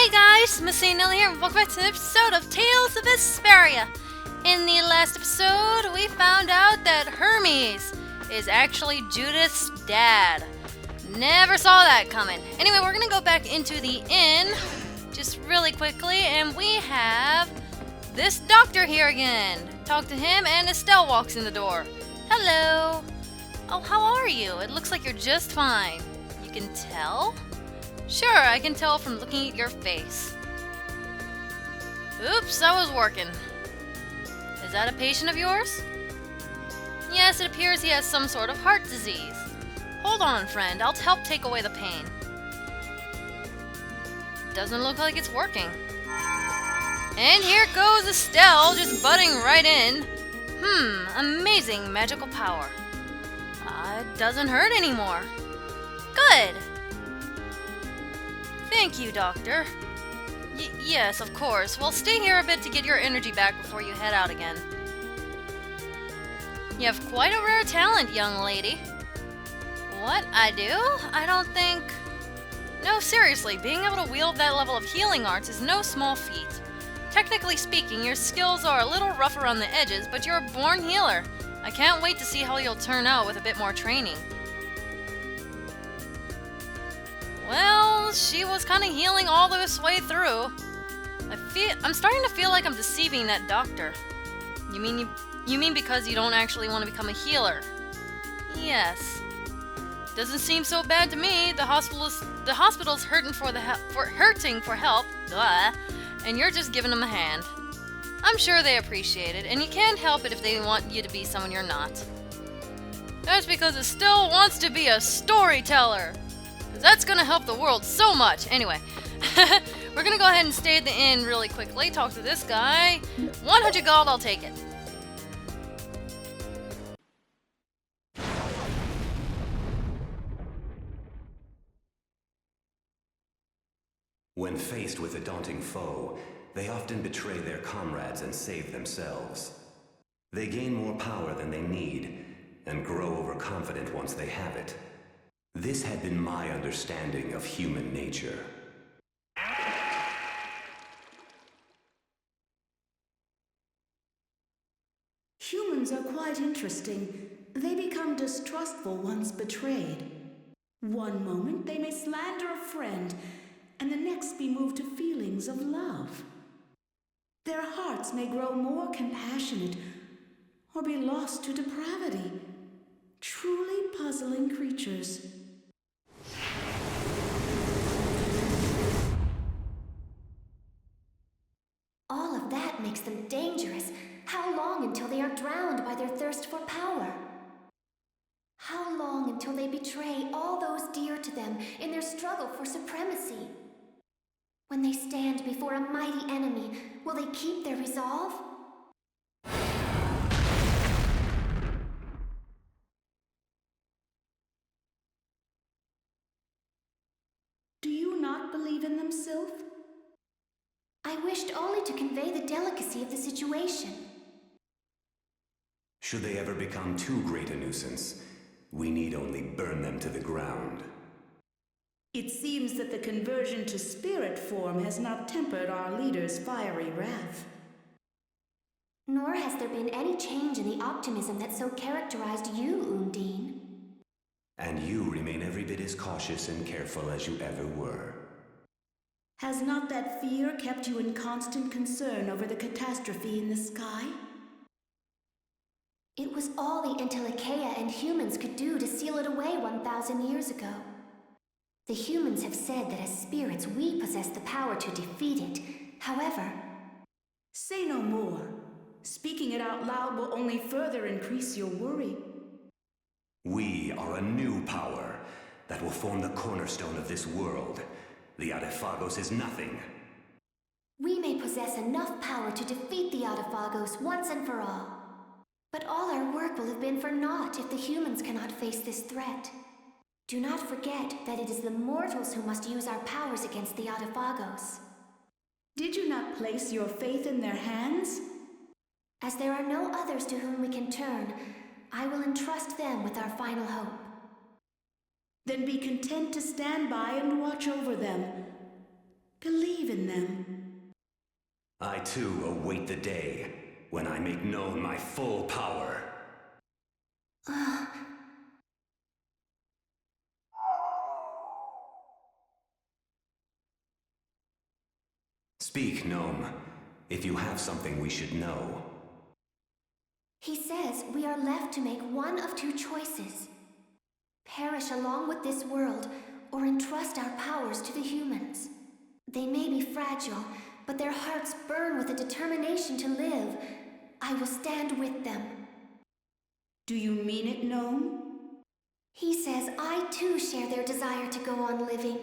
Hey guys, MasaeAnela here, and welcome back to an episode of Tales of Vesperia. In the last episode, we found out that Hermes is actually Judith's dad. Never saw that coming. Anyway, we're gonna go back into the inn just really quickly, and we have this doctor here again. Talk to him, and Estelle walks in the door. Hello. Oh, how are you? It looks like you're just fine. You can tell? Sure, I can tell from looking at your face. Oops, that was working. Is that a patient of yours? Yes, it appears he has some sort of heart disease. Hold on, friend. I'll help take away the pain. Doesn't look like it's working. And here goes Estelle, just butting right in. Amazing magical power. It doesn't hurt anymore. Good. Thank you, Doctor. Yes, of course. Well, stay here a bit to get your energy back before you head out again. You have quite a rare talent, young lady. What? I do? I don't think... No, seriously, being able to wield that level of healing arts is no small feat. Technically speaking, your skills are a little rough around the edges, but you're a born healer. I can't wait to see how you'll turn out with a bit more training. Well, she was kind of healing all this way through. I'm starting to feel like I'm deceiving that doctor. You mean because you don't actually want to become a healer? Yes. Doesn't seem so bad to me. The hospital's hurting for help. Blah, and you're just giving them a hand. I'm sure they appreciate it, and you can't help it if they want you to be someone you're not. That's because Estelle wants to be a storyteller. That's gonna help the world so much. Anyway, we're gonna go ahead and stay at the inn really quickly. Talk to this guy. 100 gold, I'll take it. When faced with a daunting foe, they often betray their comrades and save themselves. They gain more power than they need, and grow overconfident once they have it. This had been my understanding of human nature. Humans are quite interesting. They become distrustful once betrayed. One moment they may slander a friend, and the next be moved to feelings of love. Their hearts may grow more compassionate, or be lost to depravity. Truly puzzling creatures. All of that makes them dangerous. How long until they are drowned by their thirst for power? How long until they betray all those dear to them in their struggle for supremacy? When they stand before a mighty enemy, will they keep their resolve? Do you not believe in them, Sylph? I wished only to convey the delicacy of the situation. Should they ever become too great a nuisance, we need only burn them to the ground. It seems that the conversion to spirit form has not tempered our leader's fiery wrath. Nor has there been any change in the optimism that so characterized you, Undine. And you remain every bit as cautious and careful as you ever were. Has not that fear kept you in constant concern over the catastrophe in the sky? It was all the Entelecheia and humans could do to seal it away 1,000 years ago. The humans have said that as spirits we possess the power to defeat it. However... Say no more. Speaking it out loud will only further increase your worry. We are a new power that will form the cornerstone of this world. The Adephagos is nothing. We may possess enough power to defeat the Adephagos once and for all. But all our work will have been for naught if the humans cannot face this threat. Do not forget that it is the mortals who must use our powers against the Adephagos. Did you not place your faith in their hands? As there are no others to whom we can turn, I will entrust them with our final hope. Then be content to stand by and watch over them. Believe in in them. I too await the day when I make known my full power. Speak, Gnome, if you have something we should know. He says we are left to make one of two choices. Perish along with this world, or entrust our powers to the humans. They may be fragile, but their hearts burn with a determination to live. I will stand with them. Do you mean it, Gnome? He says I too share their desire to go on living.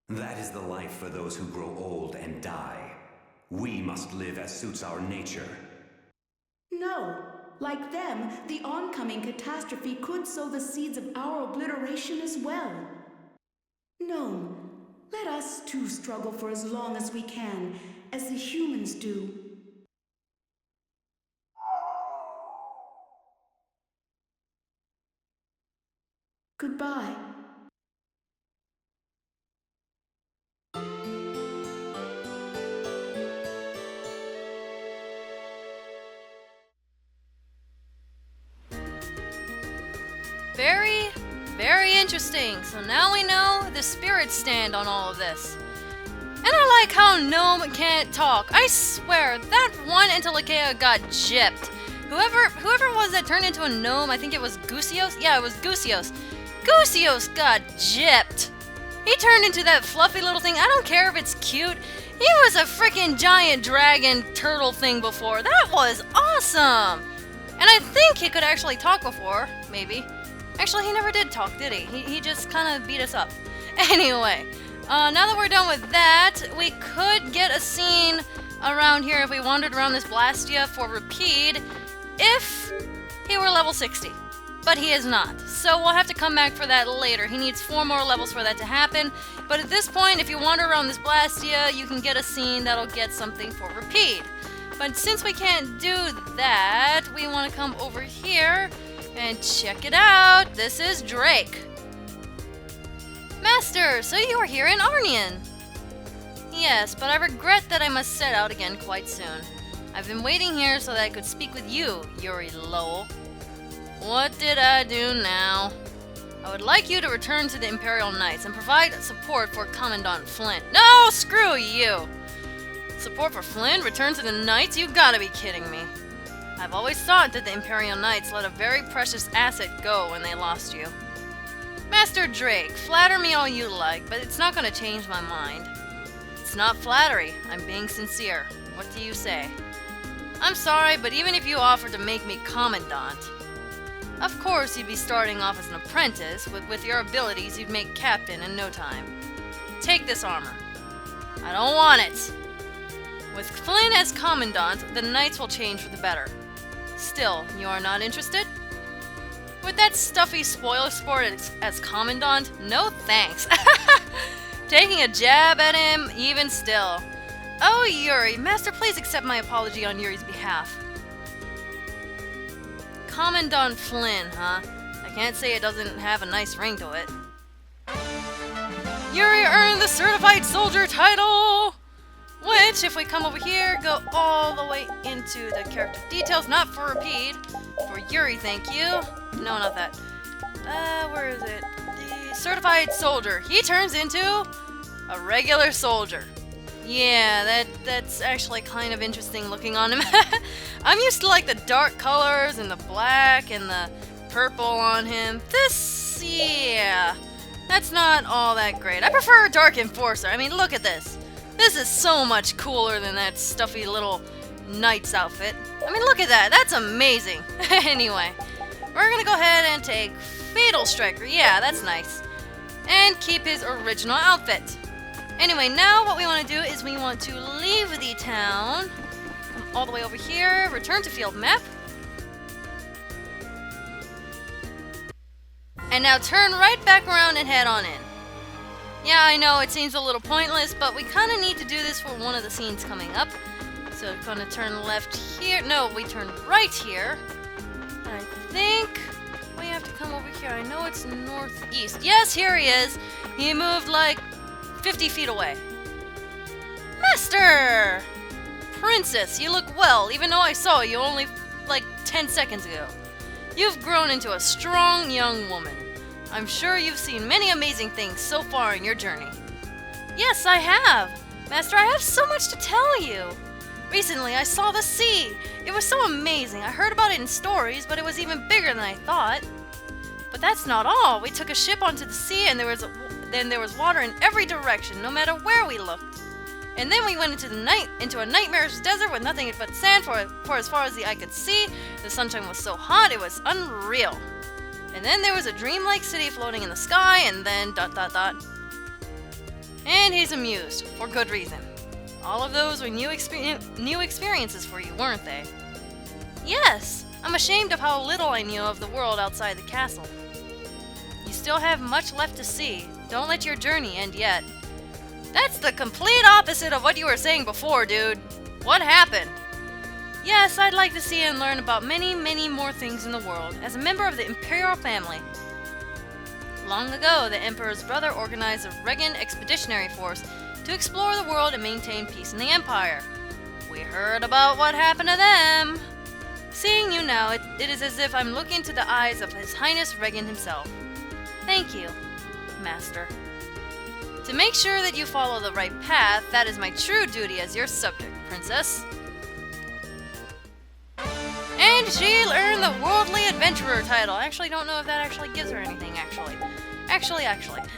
That is the life for those who grow old and die. We must live as suits our nature. No. Like them, the oncoming catastrophe could sow the seeds of our obliteration as well. Gnome, let us too struggle for as long as we can, as the humans do. Goodbye. Very, very interesting. So now we know the spirits stand on all of this. And I like how Gnome can't talk. I swear, that one Intellicea got gypped. Whoever was that turned into a gnome, I think it was Gusios? Yeah, it was Gusios. Gusios got gypped. He turned into that fluffy little thing. I don't care if it's cute. He was a freaking giant dragon turtle thing before. That was awesome. And I think he could actually talk before, maybe. Actually, he never did talk, did he? He just kind of beat us up. Anyway, now that we're done with that, we could get a scene around here if we wandered around this Blastia for Rapide if he were level 60. But he is not. So we'll have to come back for that later. He needs 4 more levels for that to happen. But at this point, if you wander around this Blastia, you can get a scene that'll get something for Rapide. But since we can't do that, we want to come over here and check it out. This is Drake. Master, so you are here in Aurnion. Yes, but I regret that I must set out again quite soon. I've been waiting here so that I could speak with you, Yuri Lowell. What did I do now? I would like you to return to the Imperial Knights and provide support for Commandant Flint. No, screw you! Support for Flint? Return to the Knights? You gotta be kidding me. I've always thought that the Imperial Knights let a very precious asset go when they lost you. Master Drake, flatter me all you like, but it's not gonna change my mind. It's not flattery. I'm being sincere. What do you say? I'm sorry, but even if you offered to make me Commandant, of course you'd be starting off as an apprentice. With your abilities, you'd make Captain in no time. Take this armor. I don't want it. With Flynn as Commandant, the Knights will change for the better. Still, you are not interested? With that stuffy spoiler sport as Commandant? No thanks. Taking a jab at him, even still. Oh, Yuri, Master, please accept my apology on Yuri's behalf. Commandant Flynn, huh? I can't say it doesn't have a nice ring to it. Yuri earned the Certified Soldier title! Which, if we come over here, go all the way into the character details, not for Rapide. For Yuri, thank you. No, not that. Where is it? The Certified Soldier. He turns into a regular soldier. Yeah, that's actually kind of interesting looking on him. I'm used to like the dark colors and the black and the purple on him. This, yeah, that's not all that great. I prefer Dark Enforcer. I mean, look at this. This is so much cooler than that stuffy little knight's outfit. I mean, look at that. That's amazing. Anyway, we're gonna go ahead and take Fatal Striker. Yeah, that's nice. And keep his original outfit. Anyway, now what we want to do is we want to leave the town, come all the way over here, return to field map, and now turn right back around and head on in. Yeah, I know it seems a little pointless, but we kind of need to do this for one of the scenes coming up. So we're going to turn left here. No, we turn right here. And I think we have to come over here. I know it's northeast. Yes, here he is. He moved like 50 feet away. Master! Princess, you look well, even though I saw you only like 10 seconds ago. You've grown into a strong young woman. I'm sure you've seen many amazing things so far in your journey. Yes, I have. Master, I have so much to tell you. Recently, I saw the sea. It was so amazing. I heard about it in stories, but it was even bigger than I thought. But that's not all. We took a ship onto the sea, and there was water in every direction, no matter where we looked. And then we went into a nightmarish desert with nothing but sand for as far as the eye could see. The sunshine was so hot, it was unreal. And then there was a dreamlike city floating in the sky, and then ... And he's amused, for good reason. All of those were new experiences for you, weren't they? Yes! I'm ashamed of how little I knew of the world outside the castle. You still have much left to see. Don't let your journey end yet. That's the complete opposite of what you were saying before, dude. What happened? Yes, I'd like to see and learn about many, many more things in the world, as a member of the Imperial family. Long ago, the Emperor's brother organized a Regan expeditionary force to explore the world and maintain peace in the Empire. We heard about what happened to them. Seeing you now, it is as if I'm looking into the eyes of His Highness Regan himself. Thank you, Master. To make sure that you follow the right path, that is my true duty as your subject, Princess. And she'll earn the Worldly Adventurer title. I actually don't know if that actually gives her anything, actually.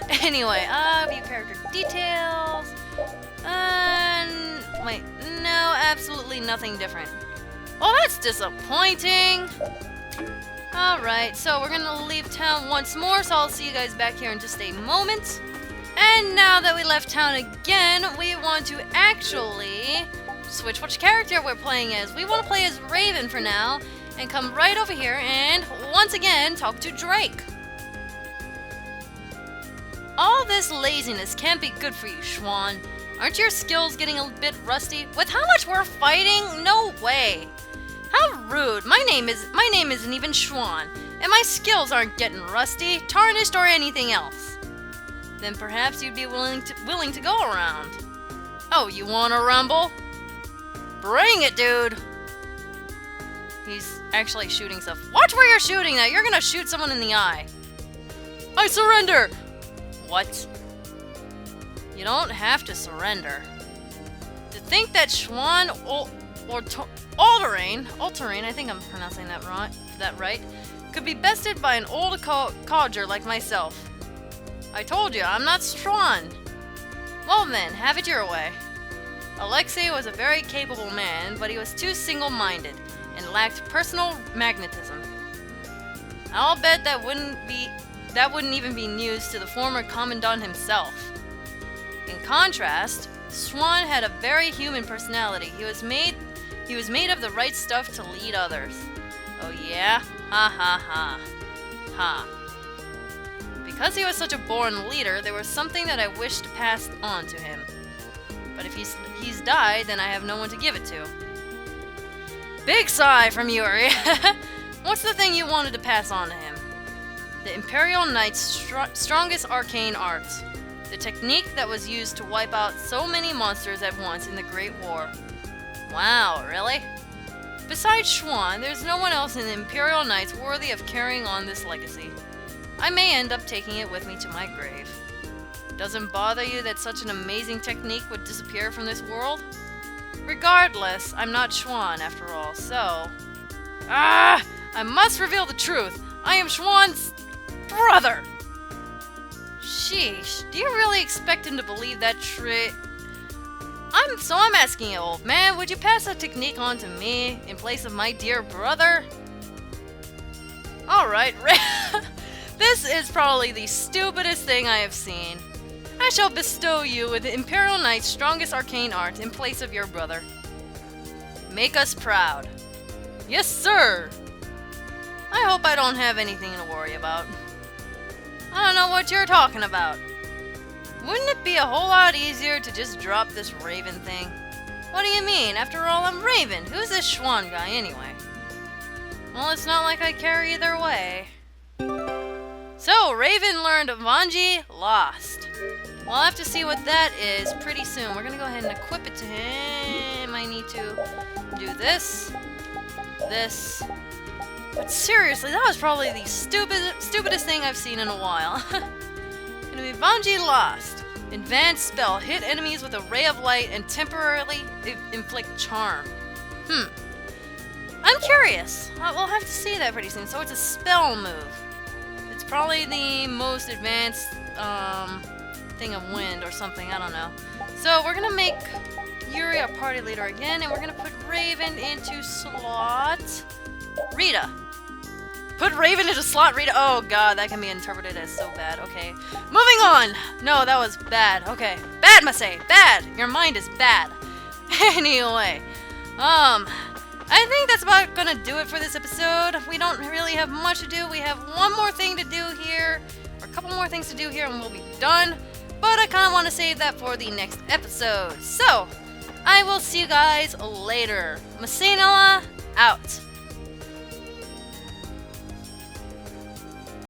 Anyway, view character details. Wait, no, absolutely nothing different. Well, that's disappointing. Alright, so we're gonna leave town once more, so I'll see you guys back here in just a moment. And now that we left town again, we want to actually switch which character we're playing as. We want to play as Raven for now, and come right over here and, once again, talk to Drake. All this laziness can't be good for you, Schwan. Aren't your skills getting a bit rusty? With how much we're fighting? No way. How rude. My name isn't even Schwan, and my skills aren't getting rusty, tarnished, or anything else. Then perhaps you'd be willing to go around. Oh, you wanna rumble? Bring it, dude! He's actually shooting stuff. Watch where you're shooting that! You're gonna shoot someone in the eye. I surrender! What? You don't have to surrender. To think that Schwan Alterain, I think I'm pronouncing that right, could be bested by an old codger like myself. I told you, I'm not Schwan. Well then, have it your way. Alexei was a very capable man, but he was too single-minded and lacked personal magnetism. I'll bet that wouldn't even be news to the former commandant himself. In contrast, Schwan had a very human personality. He was made of the right stuff to lead others. Oh yeah? Ha ha ha. Ha. Because he was such a born leader, there was something that I wished passed on to him. But if he's died, then I have no one to give it to. Big sigh from Yuri. What's the thing you wanted to pass on to him? The Imperial Knight's strongest arcane art. The technique that was used to wipe out so many monsters at once in the Great War. Wow, really? Besides Schwan, there's no one else in the Imperial Knights worthy of carrying on this legacy. I may end up taking it with me to my grave. Doesn't bother you that such an amazing technique would disappear from this world? Regardless, I'm not Schwan after all, so... I must reveal the truth! I am Schwan's brother! Sheesh, do you really expect him to believe that I'm asking you, old man, would you pass that technique on to me in place of my dear brother? Alright, this is probably the stupidest thing I have seen. I shall bestow you with the Imperial Knight's strongest arcane art in place of your brother. Make us proud. Yes, sir! I hope I don't have anything to worry about. I don't know what you're talking about. Wouldn't it be a whole lot easier to just drop this Raven thing? What do you mean? After all, I'm Raven. Who's this Schwan guy anyway? Well, it's not like I care either way. So, Raven learned Vanji lost. We'll have to see what that is pretty soon. We're gonna go ahead and equip it to him. I need to do this. This. But seriously, that was probably the stupidest thing I've seen in a while. Gonna be Banji Lost. Advanced spell. Hit enemies with a ray of light and temporarily inflict charm. I'm curious. We'll have to see that pretty soon. So it's a spell move. It's probably the most advanced thing of wind or something. I don't know. So we're gonna make Yuri our party leader again, and we're gonna put Raven into slot Rita. Put Raven into slot Rita. Oh god, that can be interpreted as so bad. Okay, moving on. No, that was bad. Okay, bad, Masae. Bad. Your mind is bad. Anyway, I think that's about gonna do it for this episode. We don't really have much to do. We have one more thing to do here, or a couple more things to do here, and we'll be done. But I kind of want to save that for the next episode. So, I will see you guys later. MasaeAnela out.